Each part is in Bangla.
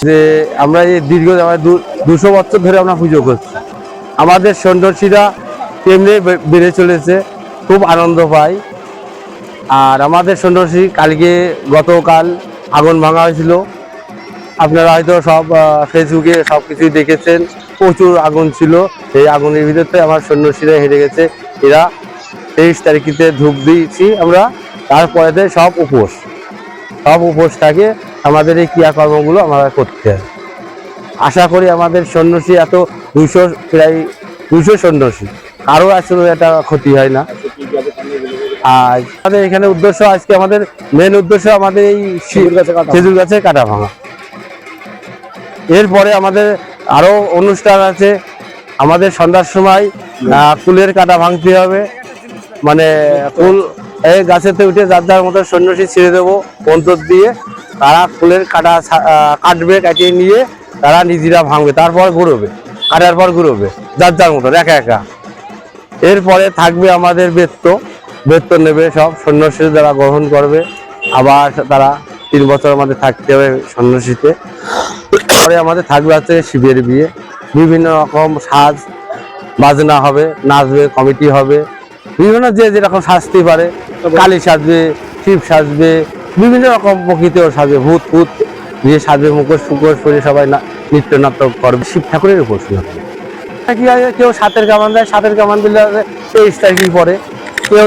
যে আমরা এই দীর্ঘ 200 বছর ধরে আমরা পুজো করছি। আমাদের সন্ন্যাসীরা তেমনি বেড়ে চলেছে, খুব আনন্দ পাই। আর আমাদের সন্ন্যাসী গতকাল আগুন ভাঙা হয়েছিল, আপনারা হয়তো সব ফেসবুকে সব কিছুই দেখেছেন। প্রচুর আগুন ছিল, এই আগুনের ভিতরে আমার সন্ন্যাসীরা হেরে গেছে। এরা 23 তারিখে ধূপ দিয়েছি আমরা, তারপরে সব উপোস থাকে। আমাদের এই ক্রিয়াকর্মগুলো আমরা করতে হয়। আশা করি আমাদের সন্ন্যাসী এত 200 প্রায় 200 সন্ন্যাসী, কারো আসলে এটা ক্ষতি হয় না। আর আমাদের এখানে উদ্দেশ্য, আজকে আমাদের মেন উদ্দেশ্য আমাদের এই খেজুর গাছে কাটা ভাঙা। এরপরে আমাদের আরো অনুষ্ঠান আছে। আমাদের সন্ধ্যার সময় কুলের কাটা ভাঙতে হবে, মানে কুল এই গাছেতে উঠে যার যার মতো সন্ন্যাসী ছেড়ে দেবো অন্তর দিয়ে। তারা কুলের কাটা কাটবে, কাটিয়ে নিয়ে তারা নিজেরা ভাঙবে, তারপর ঘুরবে, কাটার পর ঘুরবে যার যার মতো একা একা। এরপরে থাকবে আমাদের বেত্ত নেবে সব সন্ন্যাসী যারা গ্রহণ করবে। আবার তারা 3 বছর আমাদের থাকতে হবে সন্ন্যাসীতে। পরে আমাদের থাকবে হচ্ছে শিবের বিয়ে, বিভিন্ন রকম সাজ বাজনা হবে, নাচবে, কমিটি হবে, বিভিন্ন যে যেরকম সাজতে পারে। কালী সাজবে, শিব সাজবে, বিভিন্ন রকম প্রকৃতিও সাজবে, ভূত দিয়ে সাজবে, মুখোশ পরে সবাই নৃত্য নাটক করবে। শিব ঠাকুরের উপর কি হয়, কেউ 7-এর কামান দেয়, 7-এর কামান দিলে 23 তারিখই পরে। কেউ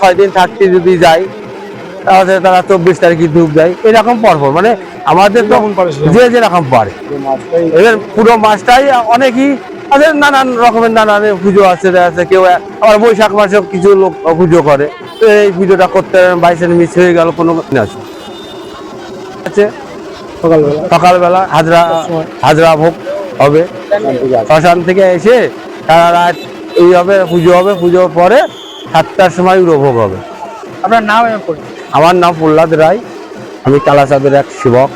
6 দিন থাকতে যদি যায়, তাহলে তারা 24 তারিখে ধূপ দেয়। এরকম পরপর, মানে আমাদের তো যে যেরকম পারে। এবার পুরো মাসটাই অনেকেই আছে, নানান রকমের নানান পুজো আছে। কেউ আবার বৈশাখ মাসেও কিছু লোক পুজো করে, তো এই পুজোটা করতে বাইসের মিস হয়ে গেল কোনো আছে। সকালবেলা হাজরা ভোগ হবে, শ্মশান থেকে এসে সারা রাত এই হবে, পুজোর পরে 7টার সময় উড়োভোগ হবে। আপনার নাম? আমার নাম প্রহ্লাদ রায়, আমি কালাচাঁদের এক সেবক।